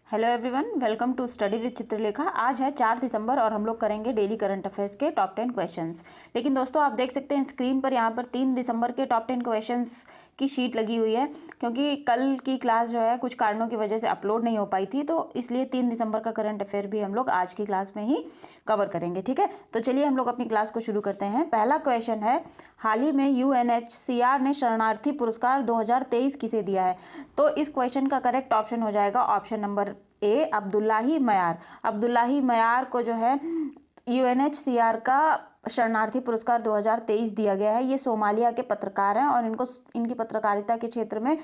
Hello everyone, welcome to study with Chitralekha. आज है 4 दिसंबर और हम लोग करेंगे डेली करंट अफेयर्स के टॉप 10 क्वेश्चंस। लेकिन दोस्तों, आप देख सकते हैं स्क्रीन पर यहाँ पर 3 दिसंबर के टॉप 10 क्वेश्चंस की शीट लगी हुई है, क्योंकि कल की क्लास जो है कुछ कारणों की वजह से अपलोड नहीं हो पाई थी, तो इसलिए 3 दिसंबर का करंट अफेयर भी हम लोग आज की क्लास में ही कवर करेंगे। ठीक है, तो चलिए हम लोग अपनी क्लास को शुरू करते हैं। पहला क्वेश्चन है, हाल ही में UNHCR ने शरणार्थी पुरस्कार 2023 किसे दिया है? तो इस क्वेश्चन का करेक्ट ऑप्शन हो जाएगा ऑप्शन नंबर ए, अब्दुल्लाही मयार। अब्दुल्लाही मयार को जो है UNHCR का शरणार्थी पुरस्कार 2023 दिया गया है। ये सोमालिया के पत्रकार हैं और इनकी पत्रकारिता के क्षेत्र में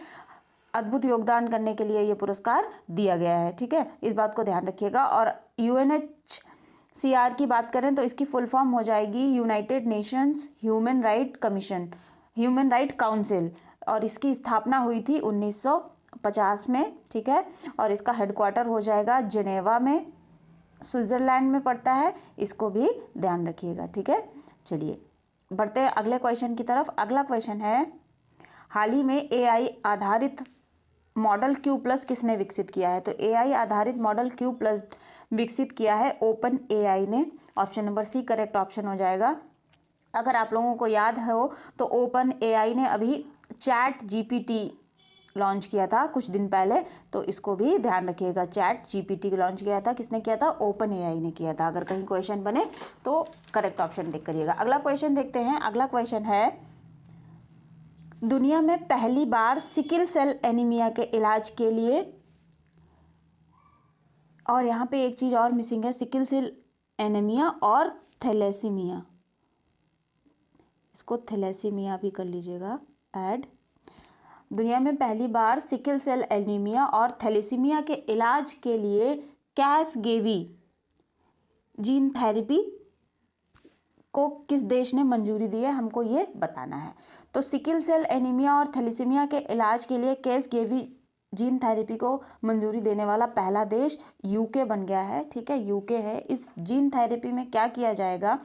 अद्भुत योगदान करने के लिए ये पुरस्कार दिया गया है। ठीक है, इस बात को ध्यान रखिएगा। और UNHCR की बात करें तो इसकी फुल फॉर्म हो जाएगी United Nations human right commission, human right council, और इसकी स्थापना हुई थी 1950 में। ठीक है, और इसका हेडक्वार्टर हो जाएगा जिनेवा में, स्विट्जरलैंड में पड़ता है। इसको भी ध्यान रखिएगा। ठीक है, चलिए बढ़ते हैं अगले क्वेश्चन की तरफ। अगला क्वेश्चन है, हाल ही में AI आधारित मॉडल Q+ किसने विकसित किया है? तो AI आधारित मॉडल Q+ विकसित किया है ओपन AI ने। Option number C correct option हो जाएगा। अगर आप लोगों को याद हो तो ओपन AI ने अभी ChatGPT लॉन्च किया था कुछ दिन पहले, तो इसको भी ध्यान रखिएगा। ChatGPT लॉन्च किया था, किसने किया था? ओपन AI ने किया था। अगर कहीं क्वेश्चन बने तो करेक्ट ऑप्शन टिक करिएगा। अगला क्वेश्चन देखते हैं। अगला क्वेश्चन है, दुनिया में पहली बार सिकल सेल एनीमिया के इलाज के लिए, और यहाँ पे एक चीज और मिसिंग है, सिकल सेल एनीमिया और थैलेसीमिया, इसको थैलेसीमिया भी कर लीजिएगा ऐड। दुनिया में पहली बार सिकल सेल एनीमिया और थैलेसीमिया के इलाज के लिए कैसगेवी जीन थेरेपी को किस देश ने मंजूरी दी है, हमको ये बताना है। तो सिकल सेल एनीमिया और थैलेसीमिया के इलाज के लिए कैसगेवी जीन थेरेपी को मंजूरी देने वाला पहला देश UK बन गया है। ठीक है, UK है। इस जीन थेरेपी में क्या किया जाएगा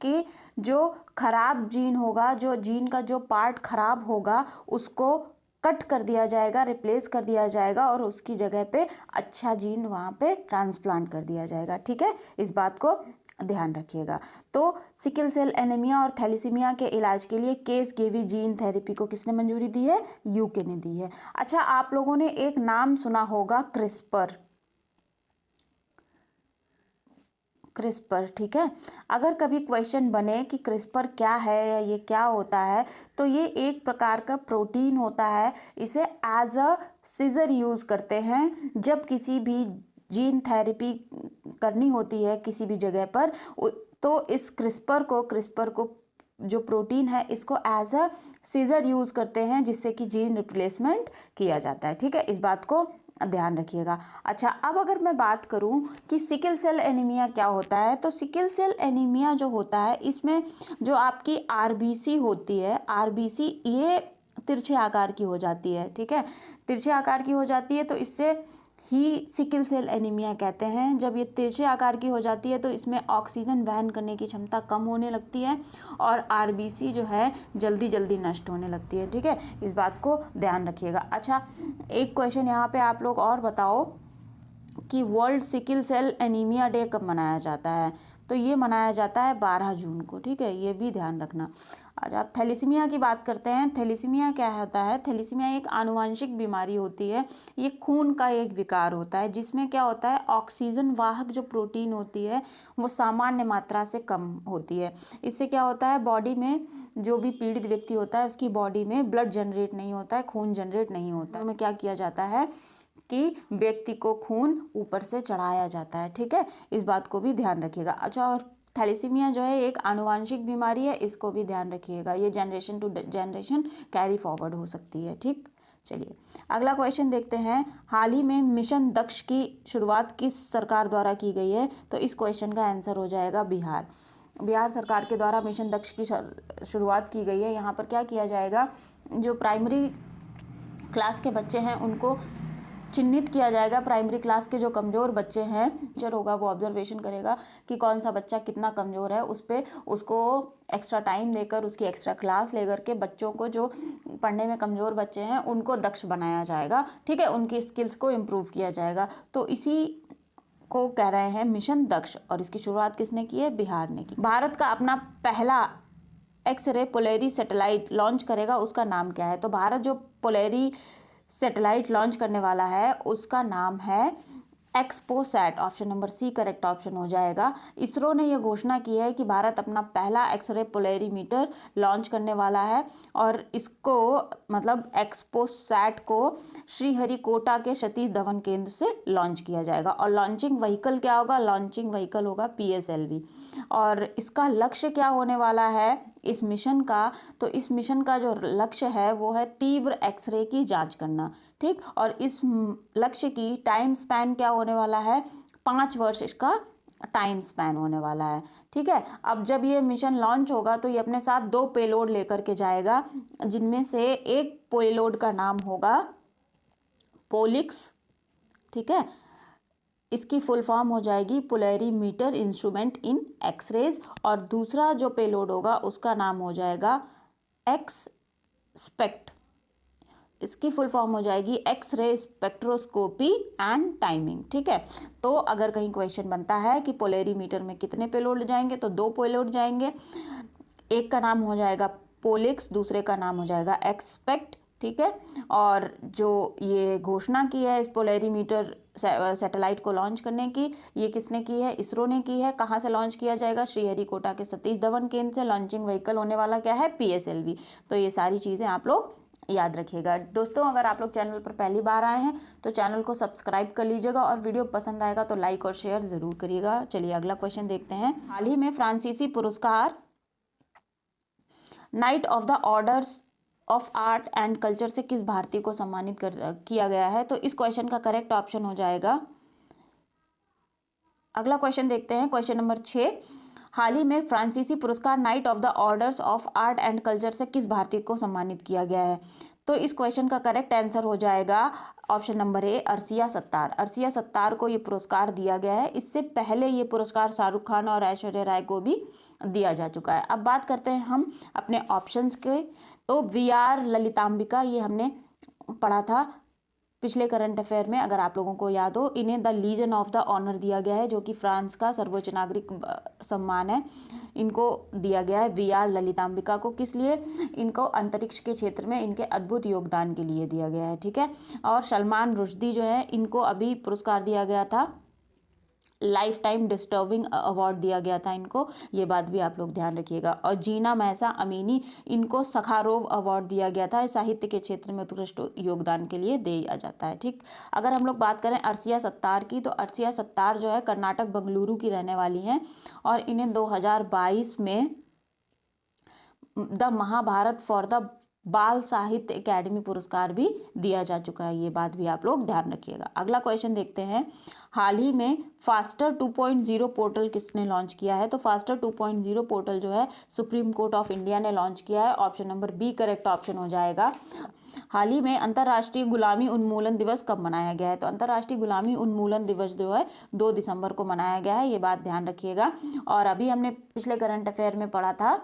कि जो खराब जीन होगा, जो जीन का जो पार्ट खराब होगा, उसको कट कर दिया जाएगा, रिप्लेस कर दिया जाएगा, और उसकी जगह पे अच्छा जीन वहाँ पे ट्रांसप्लांट कर दिया जाएगा। ठीक है, इस बात को ध्यान रखिएगा। तो सिकल सेल एनीमिया और थैलेसीमिया के इलाज के लिए कैसगेवी जीन थेरेपी को किसने मंजूरी दी है? UK ने दी है। अच्छा, आप लोगों ने एक नाम सुना होगा, क्रिस्पर। ठीक है, अगर कभी क्वेश्चन बने कि क्रिस्पर क्या है या ये क्या होता है, तो ये एक प्रकार का प्रोटीन होता है। इसे एज अ सीजर यूज करते हैं जब किसी भी जीन थेरेपी करनी होती है किसी भी जगह पर, तो इस क्रिस्पर को जो प्रोटीन है, इसको एज अ सीजर यूज करते हैं, जिससे कि जीन रिप्लेसमेंट किया जाता है। ठीक है, इस बात को ध्यान रखिएगा। अच्छा, अब अगर मैं बात करूं कि सिकल सेल एनीमिया क्या होता है, तो सिकल सेल एनीमिया जो होता है, इसमें जो आपकी RBC होती है, RBC ये तिरछे आकार की हो जाती है। ठीक है, तिरछे आकार की हो जाती है, तो इससे ही सिकल सेल एनीमिया कहते हैं। जब ये तिरछे आकार की हो जाती है तो इसमें ऑक्सीजन वहन करने की क्षमता कम होने लगती है और RBC जो है जल्दी जल्दी नष्ट होने लगती है। ठीक है, इस बात को ध्यान रखिएगा। अच्छा, एक क्वेश्चन यहाँ पे आप लोग और बताओ कि world sickle cell anaemia day कब मनाया जाता है? तो ये मनाया जाता है 12 जून को। ठीक है, ये भी ध्यान रखना। अच्छा, आप थैलेसीमिया की बात करते हैं। थैलेसीमिया क्या होता है? थैलेसीमिया एक आनुवंशिक बीमारी होती है। ये खून का एक विकार होता है, जिसमें क्या होता है, ऑक्सीजन वाहक जो प्रोटीन होती है वो सामान्य मात्रा से कम होती है। इससे क्या होता है, बॉडी में जो भी पीड़ित व्यक्ति होता है उसकी बॉडी में ब्लड जनरेट नहीं होता है, खून जनरेट नहीं होता है। में क्या किया जाता है कि व्यक्ति को खून ऊपर से चढ़ाया जाता है। ठीक है, इस बात को भी ध्यान रखिएगा। अच्छा, और थैलेसीमिया जो है एक आनुवंशिक बीमारी है, इसको भी ध्यान रखिएगा। ये generation to generation carry forward हो सकती है। ठीक, चलिए अगला क्वेश्चन देखते हैं। हाल ही में मिशन दक्ष की शुरुआत किस सरकार द्वारा की गई है? तो इस क्वेश्चन का आंसर हो जाएगा बिहार। बिहार सरकार के द्वारा मिशन दक्ष की शुरुआत की गई है। यहाँ पर क्या किया जाएगा, जो प्राइमरी क्लास के बच्चे हैं उनको चिन्हित किया जाएगा प्राइमरी क्लास के जो कमज़ोर बच्चे हैं। टीचर होगा वो ऑब्जर्वेशन करेगा कि कौन सा बच्चा कितना कमज़ोर है, उस पर उसको एक्स्ट्रा टाइम देकर, उसकी एक्स्ट्रा क्लास लेकर के बच्चों को, जो पढ़ने में कमज़ोर बच्चे हैं उनको दक्ष बनाया जाएगा। ठीक है, उनकी स्किल्स को इम्प्रूव किया जाएगा। तो इसी को कह रहे हैं मिशन दक्ष। और इसकी शुरुआत किसने की है? बिहार ने की। भारत का अपना पहला एक्सरे पोलैरी सैटेलाइट लॉन्च करेगा, उसका नाम क्या है? तो भारत जो पोलैरी सैटेलाइट लॉन्च करने वाला है उसका नाम है XPoSat. Option number C correct option हो जाएगा। इसरो ने यह घोषणा की है कि भारत अपना पहला एक्सरे पोलैरीमीटर लॉन्च करने वाला है और इसको मतलब एक्सपोसैट को श्रीहरिकोटा के सतीश धवन केंद्र से लॉन्च किया जाएगा। और लॉन्चिंग व्हीकल क्या होगा? लॉन्चिंग व्हीकल होगा PSLV। और इसका लक्ष्य क्या होने वाला है इस मिशन का? तो इस मिशन का जो लक्ष्य है वो है तीव्र एक्सरे की जांच करना। ठीक, और इस लक्ष्य की टाइम स्पैन क्या होने वाला है? 5 वर्ष इसका टाइम स्पैन होने वाला है। ठीक है, अब जब ये मिशन लॉन्च होगा तो ये अपने साथ 2 पेलोड लेकर के जाएगा, जिनमें से एक पेलोड का नाम होगा पोलिक्स। ठीक है, इसकी फुल फॉर्म हो जाएगी पोलैरीमीटर इंस्ट्रूमेंट इन एक्सरेज। और दूसरा जो पेलोड होगा उसका नाम हो जाएगा एक्सपेक्ट। इसकी फुल फॉर्म हो जाएगी एक्सरे स्पेक्ट्रोस्कोपी एंड टाइमिंग। ठीक है, तो अगर कहीं क्वेश्चन बनता है कि पोलैरीमीटर में कितने पेलोड जाएंगे, तो 2 पेलोड जाएंगे। एक का नाम हो जाएगा पोलिक्स, दूसरे का नाम हो जाएगा एक्सपेक्ट। ठीक है, और जो ये घोषणा की है इस पोलैरीमीटर सैटेलाइट को लॉन्च करने की, ये किसने की है? इसरो ने की है। कहाँ से लॉन्च किया जाएगा? श्रीहरिकोटा के सतीश धवन केंद्र से। लॉन्चिंग व्हीकल होने वाला क्या है? PSLV। तो ये सारी चीज़ें आप लोग याद रखिएगा। दोस्तों, अगर आप लोग चैनल पर पहली बार आए हैं तो चैनल को सब्सक्राइब कर लीजिएगा और वीडियो पसंद आएगा तो लाइक और शेयर ज़रूर करिएगा। चलिए अगला क्वेश्चन देखते हैं। हाल ही में फ्रांसीसी पुरस्कार night of the orders of art and culture से किस भारतीय को सम्मानित किया गया है? तो इस क्वेश्चन का करेक्ट ऑप्शन हो जाएगा। अगला क्वेश्चन देखते हैं, क्वेश्चन नंबर 6। हाल ही में फ्रांसीसी पुरस्कार night of the orders of art and culture से किस भारतीय को सम्मानित किया गया है? तो इस क्वेश्चन का करेक्ट आंसर हो जाएगा option number A, Arshia Sattar. Arshia Sattar को ये पुरस्कार दिया गया है। इससे पहले ये पुरस्कार शाहरुख खान और ऐश्वर्या राय को भी दिया जा चुका है। अब बात करते हैं हम अपने ऑप्शंस के। तो VR ललितांबिका, ये हमने पढ़ा था पिछले करंट अफेयर में, अगर आप लोगों को याद हो। इन्हें the Legion of the Honour दिया गया है, जो कि फ्रांस का सर्वोच्च नागरिक सम्मान है। इनको दिया गया है VR ललितांबिका को। किस लिए? इनको अंतरिक्ष के क्षेत्र में इनके अद्भुत योगदान के लिए दिया गया है। ठीक है, और सलमान रुश्दी जो है, इनको अभी पुरस्कार दिया गया था, लाइफ टाइम डिस्टर्बिंग अवार्ड दिया गया था इनको। ये बात भी आप लोग ध्यान रखिएगा। और जीना महसा अमीनी, इनको सखारोव अवार्ड दिया गया था। साहित्य के क्षेत्र में उत्कृष्ट योगदान के लिए दिया जाता है। ठीक, अगर हम लोग बात करें अर्शिया सत्तार की, तो अर्शिया सत्तार जो है कर्नाटक बंगलुरु की रहने वाली हैं और इन्हें 2022 में द महाभारत फॉर द बाल साहित्य अकेडमी पुरस्कार भी दिया जा चुका है। ये बात भी आप लोग ध्यान रखिएगा। अगला क्वेश्चन देखते हैं। हाल ही में फास्टर 2.0 पोर्टल किसने लॉन्च किया है? तो फास्टर 2.0 पोर्टल जो है सुप्रीम कोर्ट ऑफ इंडिया ने लॉन्च किया है। Option number B correct option हो जाएगा। हाल ही में अंतर्राष्ट्रीय गुलामी उन्मूलन दिवस कब मनाया गया है? तो अंतर्राष्ट्रीय गुलामी उन्मूलन दिवस जो है 2 दिसंबर को मनाया गया है। ये बात ध्यान रखिएगा। और अभी हमने पिछले करंट अफेयर में पढ़ा था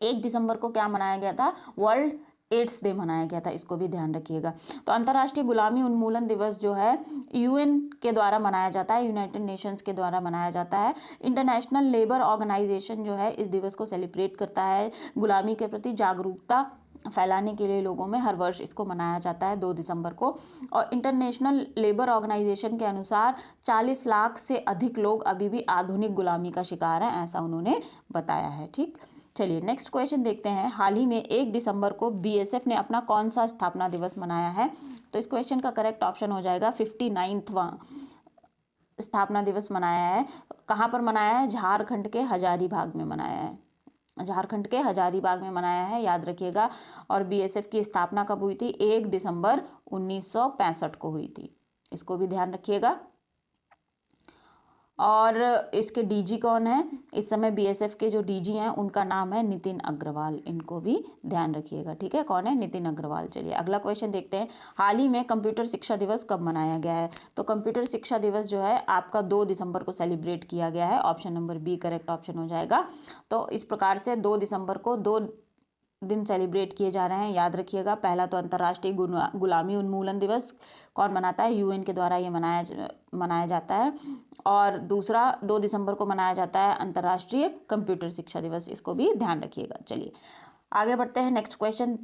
1 दिसंबर को क्या मनाया गया था? वर्ल्ड एड्स डे मनाया गया था। इसको भी ध्यान रखिएगा। तो अंतर्राष्ट्रीय गुलामी उन्मूलन दिवस जो है UN के द्वारा मनाया जाता है, यूनाइटेड नेशंस के द्वारा मनाया जाता है। इंटरनेशनल लेबर ऑर्गेनाइजेशन जो है इस दिवस को सेलिब्रेट करता है। गुलामी के प्रति जागरूकता फैलाने के लिए लोगों में हर वर्ष इसको मनाया जाता है 2 दिसंबर को। और इंटरनेशनल लेबर ऑर्गेनाइजेशन के अनुसार 40 लाख से अधिक लोग अभी भी आधुनिक गुलामी का शिकार हैं, ऐसा उन्होंने बताया है। ठीक, चलिए नेक्स्ट क्वेश्चन देखते हैं। हाल ही में 1 दिसंबर को BSF ने अपना कौन सा स्थापना दिवस मनाया है? तो इस क्वेश्चन का करेक्ट ऑप्शन हो जाएगा 59वां स्थापना दिवस मनाया है। कहाँ पर मनाया है? झारखंड के हजारीबाग में मनाया है। झारखंड के हजारीबाग में मनाया है, याद रखिएगा। और BSF की स्थापना कब हुई थी? 1 दिसंबर 1965 को हुई थी। इसको भी ध्यान रखिएगा। और इसके डीजी कौन है? इस समय बीएसएफ के जो डीजी हैं उनका नाम है नितिन अग्रवाल, इनको भी ध्यान रखिएगा, ठीक है। कौन है? नितिन अग्रवाल। चलिए अगला क्वेश्चन देखते हैं। हाल ही में कंप्यूटर शिक्षा दिवस कब मनाया गया है? तो कंप्यूटर शिक्षा दिवस जो है आपका 2 दिसंबर को सेलिब्रेट किया गया है। Option number B correct option हो जाएगा। तो इस प्रकार से 2 दिसंबर को 2 दिन सेलिब्रेट किए जा रहे हैं, याद रखिएगा। पहला तो अंतर्राष्ट्रीय गुलामी उन्मूलन दिवस कौन मनाता है? यूएन के द्वारा ये मनाया जाता है। और दूसरा 2 दिसंबर को मनाया जाता है अंतर्राष्ट्रीय कंप्यूटर शिक्षा दिवस, इसको भी ध्यान रखिएगा। चलिए आगे बढ़ते हैं, नेक्स्ट क्वेश्चन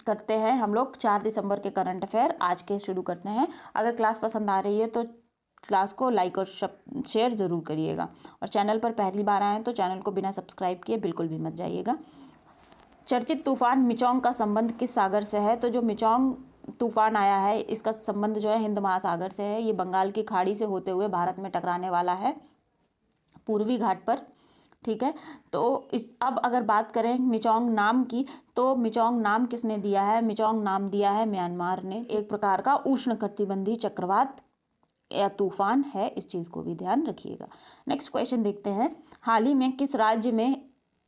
करते हैं हम लोग। 4 दिसंबर के करंट अफेयर आज के शुरू करते हैं। अगर क्लास पसंद आ रही है तो क्लास को लाइक और शेयर ज़रूर करिएगा, और चैनल पर पहली बार आए हैं तो चैनल को बिना सब्सक्राइब किए बिल्कुल भी मत जाइएगा। चर्चित तूफान मिचोंग का संबंध किस सागर से है? तो जो मिचोंग तूफान आया है इसका संबंध जो है हिंद महासागर से है। ये बंगाल की खाड़ी से होते हुए भारत में टकराने वाला है पूर्वी घाट पर, ठीक है। तो अब अगर बात करें मिचोंग नाम की, तो मिचोंग नाम किसने दिया है? मिचोंग नाम दिया है म्यांमार ने। एक प्रकार का उष्णकटिबंधीय चक्रवात या तूफान है, इस चीज़ को भी ध्यान रखिएगा। नेक्स्ट क्वेश्चन देखते हैं। हाल ही में किस राज्य में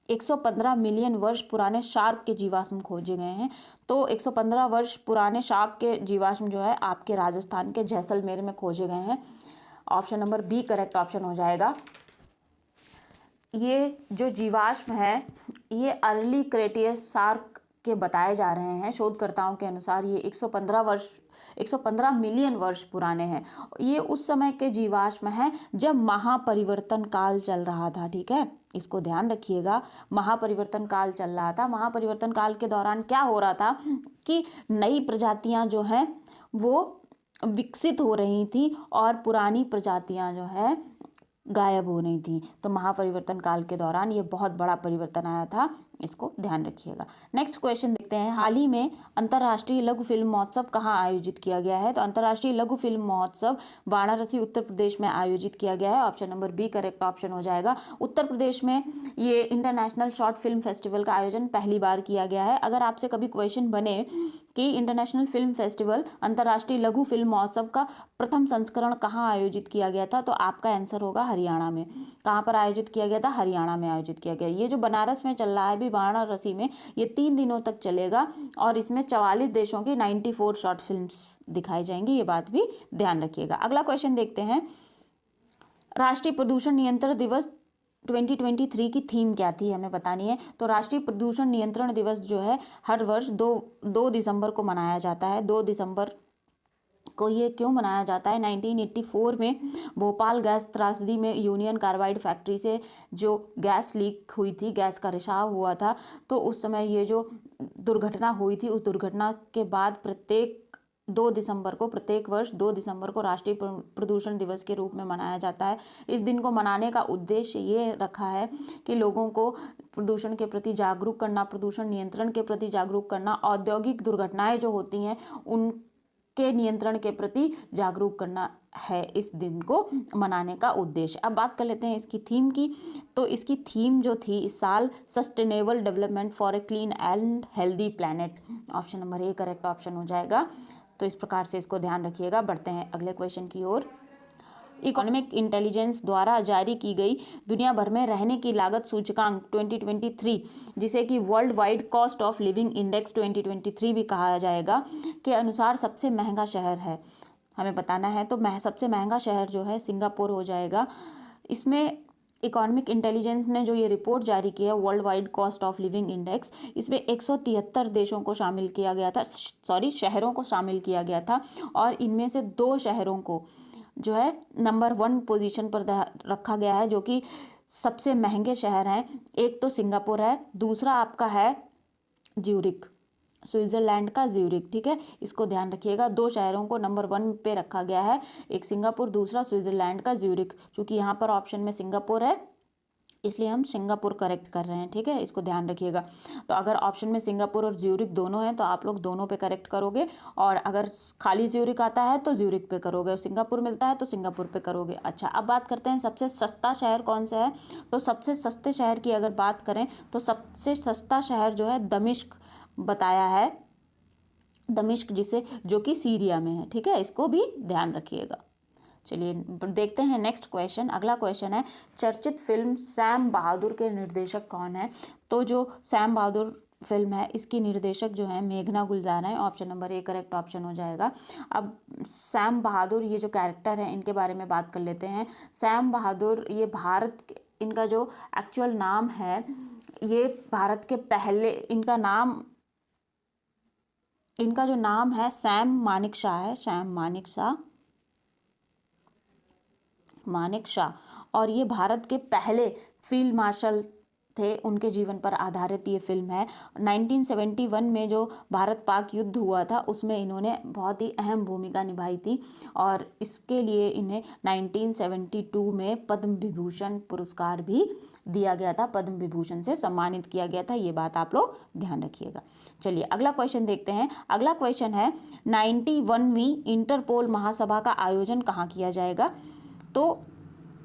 115 मिलियन वर्ष पुराने शार्क के जीवाश्म खोजे गए हैं? तो 115 वर्ष पुराने शार्क के जीवाश्म जो है आपके राजस्थान के जैसलमेर में खोजे गए हैं। Option number B correct option हो जाएगा। ये जो जीवाश्म है ये अर्ली क्रेटियस शार्क के बताए जा रहे हैं। शोधकर्ताओं के अनुसार ये 115 मिलियन वर्ष पुराने हैं। ये उस समय के जीवाश्म हैं जब महापरिवर्तन काल चल रहा था, ठीक है, इसको ध्यान रखिएगा। महापरिवर्तन काल चल रहा था। महापरिवर्तन काल के दौरान क्या हो रहा था कि नई प्रजातियां जो हैं वो विकसित हो रही थी और पुरानी प्रजातियां जो है गायब हो रही थी। तो महापरिवर्तन काल के दौरान ये बहुत बड़ा परिवर्तन आया था, इसको ध्यान रखिएगा। नेक्स्ट क्वेश्चन देखते हैं। हाल ही में अंतर्राष्ट्रीय लघु फिल्म महोत्सव कहाँ आयोजित किया गया है? तो अंतर्राष्ट्रीय लघु फिल्म महोत्सव वाराणसी उत्तर प्रदेश में आयोजित किया गया है। Option number B correct option हो जाएगा। उत्तर प्रदेश में ये इंटरनेशनल शॉर्ट फिल्म फेस्टिवल का आयोजन पहली बार किया गया है। अगर आपसे कभी क्वेश्चन बने कि इंटरनेशनल फिल्म फेस्टिवल अंतर्राष्ट्रीय लघु फिल्म महोत्सव का प्रथम संस्करण कहाँ आयोजित किया गया था, तो आपका आंसर होगा हरियाणा में। कहाँ पर आयोजित किया गया था? हरियाणा में आयोजित किया गया। ये जो बनारस में चल रहा है अभी वाराणसी में, ये 3 दिनों तक चलेगा और इसमें 44 देशों की 94 शॉर्ट फिल्म्स दिखाई जाएंगी, ये बात भी ध्यान रखिएगा। अगला क्वेश्चन देखते हैं। राष्ट्रीय प्रदूषण नियंत्रण दिवस 2023 की थीम क्या थी, हमें बतानी है। तो राष्ट्रीय प्रदूषण नियंत्रण दिवस जो है हर वर्ष 2 दिसंबर को मनाया जाता है। 2 दिसंबर को ये क्यों मनाया जाता है? 1984 में भोपाल गैस त्रासदी में यूनियन कार्बाइड फैक्ट्री से जो गैस लीक हुई थी, गैस का रिसाव हुआ था, तो उस समय ये जो दुर्घटना हुई थी, उस दुर्घटना के बाद प्रत्येक वर्ष 2 दिसंबर को राष्ट्रीय प्रदूषण दिवस के रूप में मनाया जाता है। इस दिन को मनाने का उद्देश्य ये रखा है कि लोगों को प्रदूषण के प्रति जागरूक करना, प्रदूषण नियंत्रण के प्रति जागरूक करना, औद्योगिक दुर्घटनाएं जो होती हैं उनके नियंत्रण के प्रति जागरूक करना है इस दिन को मनाने का उद्देश्य। अब बात कर लेते हैं इसकी थीम की। तो इसकी थीम जो थी इस साल sustainable development for a clean and healthy planet. Option number A correct option हो जाएगा। तो इस प्रकार से इसको ध्यान रखिएगा। बढ़ते हैं अगले क्वेश्चन की ओर। इकोनॉमिक इंटेलिजेंस द्वारा जारी की गई दुनिया भर में रहने की लागत सूचकांक 2023, जिसे कि world wide cost of living index 2023 भी कहा जाएगा, के अनुसार सबसे महंगा शहर है, हमें बताना है। तो सबसे महंगा शहर जो है सिंगापुर हो जाएगा। इसमें इकोनॉमिक इंटेलिजेंस ने जो ये रिपोर्ट जारी की है world wide cost of living index, इसमें 173 देशों को शामिल किया गया था, शहरों को शामिल किया गया था, और इनमें से 2 शहरों को जो है नंबर 1 पोजीशन पर रखा गया है, जो कि सबसे महंगे शहर हैं। एक तो सिंगापुर है, दूसरा आपका है ज्यूरिख, स्विट्जरलैंड का ज्यूरिख, ठीक है, इसको ध्यान रखिएगा। 2 शहरों को नंबर 1 पे रखा गया है, एक सिंगापुर, दूसरा स्विट्जरलैंड का ज्यूरिख। चूंकि यहाँ पर ऑप्शन में सिंगापुर है इसलिए हम सिंगापुर करेक्ट कर रहे हैं, ठीक है, इसको ध्यान रखिएगा। तो अगर ऑप्शन में सिंगापुर और ज्यूरिख दोनों हैं तो आप लोग दोनों पे करेक्ट करोगे, और अगर खाली ज्यूरिख आता है तो ज्यूरिख पे करोगे, और सिंगापुर मिलता है तो सिंगापुर पे करोगे। अच्छा, अब बात करते हैं सबसे सस्ता शहर कौन सा है। तो सबसे सस्ते शहर की अगर बात करें तो सबसे सस्ता शहर जो है दमिश्क बताया है, दमिश्क जो कि सीरिया में है, ठीक है, इसको भी ध्यान रखिएगा। चलिए देखते हैं नेक्स्ट क्वेश्चन। अगला क्वेश्चन है, चर्चित फिल्म सैम बहादुर के निर्देशक कौन है? तो जो सैम बहादुर फिल्म है इसकी निर्देशक जो है मेघना गुलजार है। Option number A correct option हो जाएगा। अब सैम बहादुर ये जो कैरेक्टर है इनके बारे में बात कर लेते हैं। सैम बहादुर ये इनका जो एक्चुअल नाम है, ये भारत के पहले इनका जो नाम है सैम मानिक शाह है। सैम मानिक शाह और ये भारत के पहले फील्ड मार्शल थे। उनके जीवन पर आधारित ये फिल्म है। 1971 में जो भारत पाक युद्ध हुआ था उसमें इन्होंने बहुत ही अहम भूमिका निभाई थी और इसके लिए इन्हें 1972 में पद्म विभूषण पुरस्कार भी दिया गया था। पद्म विभूषण से सम्मानित किया गया था, ये बात आप लोग ध्यान रखिएगा। चलिए अगला क्वेश्चन देखते हैं। अगला क्वेश्चन है, 91वीं इंटरपोल महासभा का आयोजन कहाँ किया जाएगा? तो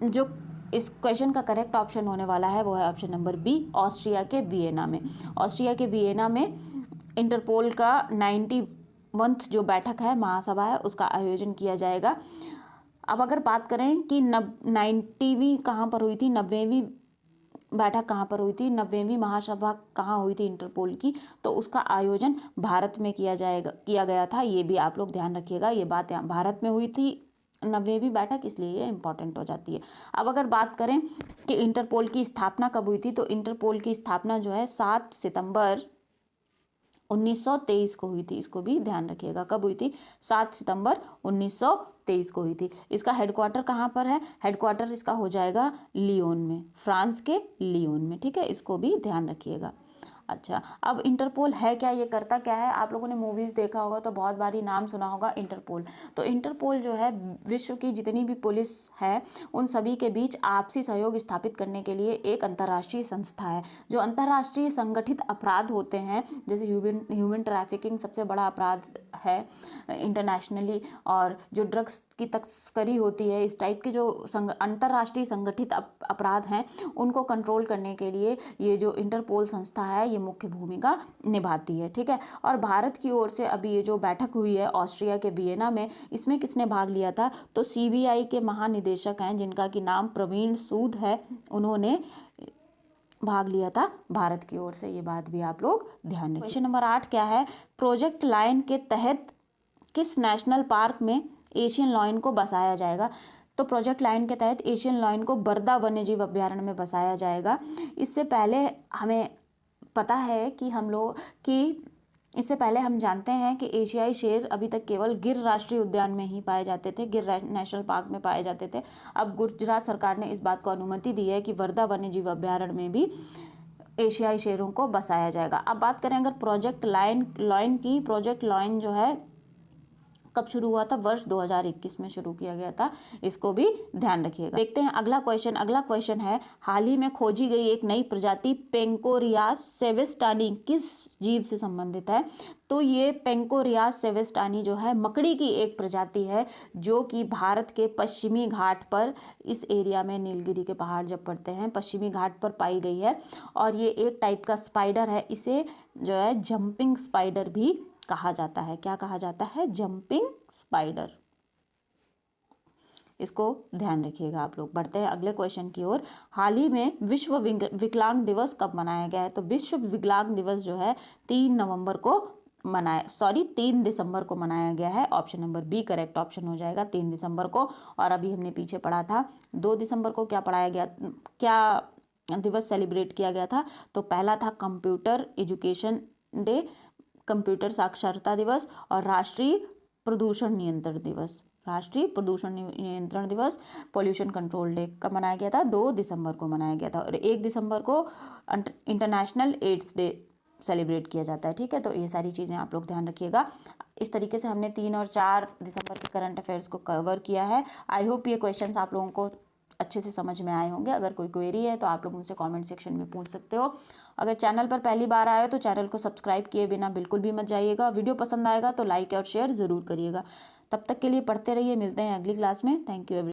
जो इस क्वेश्चन का करेक्ट ऑप्शन होने वाला है वो है ऑप्शन नंबर बी, ऑस्ट्रिया के वियना में। ऑस्ट्रिया के वियना में इंटरपोल का 91th जो बैठक है, महासभा है, उसका आयोजन किया जाएगा। अब अगर बात करें कि 90वीं कहाँ पर हुई थी, 90वीं बैठक कहाँ पर हुई थी, 90वीं महासभा कहाँ हुई थी इंटरपोल की, तो उसका आयोजन भारत में किया गया था। ये भी आप लोग ध्यान रखिएगा, ये बात यहाँ भारत में हुई थी 90वीं बैठक, इसलिए ये इंपॉर्टेंट हो जाती है। अब अगर बात करें कि इंटरपोल की स्थापना कब हुई थी, तो इंटरपोल की स्थापना जो है 7 सितंबर 1923 को हुई थी। इसको भी ध्यान रखिएगा, कब हुई थी? 7 सितंबर 1923 को हुई थी। इसका हेडक्वार्टर कहाँ पर है? हेडक्वार्टर इसका हो जाएगा लियोन में, फ्रांस के लियोन में। ठीक है, इसको भी ध्यान रखिएगा। अच्छा, अब इंटरपोल है क्या, ये करता क्या है? आप लोगों ने मूवीज़ देखा होगा तो बहुत बारी नाम सुना होगा इंटरपोल। तो इंटरपोल जो है विश्व की जितनी भी पुलिस है उन सभी के बीच आपसी सहयोग स्थापित करने के लिए एक अंतर्राष्ट्रीय संस्था है। जो अंतर्राष्ट्रीय संगठित अपराध होते हैं, जैसे ह्यूमन ट्रैफिकिंग सबसे बड़ा अपराध है इंटरनेशनली, और जो ड्रग्स की तस्करी होती है, इस टाइप के जो अंतर्राष्ट्रीय संगठित अपराध हैं उनको कंट्रोल करने के लिए ये जो इंटरपोल संस्था है ये मुख्य भूमिका निभाती है। ठीक है, और भारत की ओर से अभी ये जो बैठक हुई है ऑस्ट्रिया के वियना में, इसमें किसने भाग लिया था? तो सीबीआई के महानिदेशक हैं जिनका कि नाम प्रवीण सूद है, उन्होंने भाग लिया था भारत की ओर से। ये बात भी आप लोग ध्यान रखें। क्वेश्चन नंबर 8 क्या है? प्रोजेक्ट लायन के तहत किस नेशनल पार्क में एशियन लायन को बसाया जाएगा? तो प्रोजेक्ट लायन के तहत एशियन लायन को बरदा वन्यजीव अभ्यारण्य में बसाया जाएगा। इससे पहले हमें पता है कि इससे पहले हम जानते हैं कि एशियाई शेर अभी तक केवल गिर राष्ट्रीय उद्यान में ही पाए जाते थे, गिर नेशनल पार्क में पाए जाते थे। अब गुजरात सरकार ने इस बात को अनुमति दी है कि वर्धा वन्यजीव अभ्यारण्य में भी एशियाई शेरों को बसाया जाएगा। अब बात करें अगर प्रोजेक्ट लायन की, प्रोजेक्ट लायन जो है कब शुरू हुआ था? वर्ष 2021 में शुरू किया गया था, इसको भी ध्यान रखिएगा। देखते हैं अगला क्वेश्चन। अगला क्वेश्चन है, हाल ही में खोजी गई एक नई प्रजाति पेंकोरियास सेवेस्टानी किस जीव से संबंधित है? तो ये पेंकोरियास सेवेस्टानी जो है मकड़ी की एक प्रजाति है जो कि भारत के पश्चिमी घाट पर, इस एरिया में नीलगिरी के पहाड़ जब पड़ते हैं, पश्चिमी घाट पर पाई गई है। और ये एक टाइप का स्पाइडर है, इसे जो है जंपिंग स्पाइडर भी कहा जाता है। क्या कहा जाता है? Jumping spider. इसको ध्यान रखिएगा आप लोग। बढ़ते हैं अगले क्वेश्चन की ओर। हाल ही में विश्व विकलांग दिवस कब मनाया गया है? तो विश्व विकलांग दिवस जो है 3 दिसंबर को मनाया गया है। Option number B correct option हो जाएगा, 3 दिसंबर को। और अभी हमने पीछे पढ़ा था 2 दिसंबर को क्या दिवस सेलिब्रेट किया गया था? तो पहला था कंप्यूटर एजुकेशन डे, कंप्यूटर साक्षरता दिवस, और राष्ट्रीय प्रदूषण नियंत्रण दिवस, पोल्यूशन कंट्रोल डे कब मनाया गया था? 2 दिसंबर को मनाया गया था। और 1 दिसंबर को इंटरनेशनल एड्स डे सेलिब्रेट किया जाता है। ठीक है, तो ये सारी चीज़ें आप लोग ध्यान रखिएगा। इस तरीके से हमने 3 और 4 दिसंबर के करंट अफेयर्स को कवर किया है। आई होप ये क्वेश्चंस आप लोगों को अच्छे से समझ में आए होंगे। अगर कोई क्वेरी है तो आप लोग मुझसे कमेंट सेक्शन में पूछ सकते हो। अगर चैनल पर पहली बार आए हो तो चैनल को सब्सक्राइब किए बिना बिल्कुल भी मत जाइएगा। वीडियो पसंद आएगा तो लाइक और शेयर ज़रूर करिएगा। तब तक के लिए पढ़ते रहिए, मिलते हैं अगली क्लास में। Thank you everyone.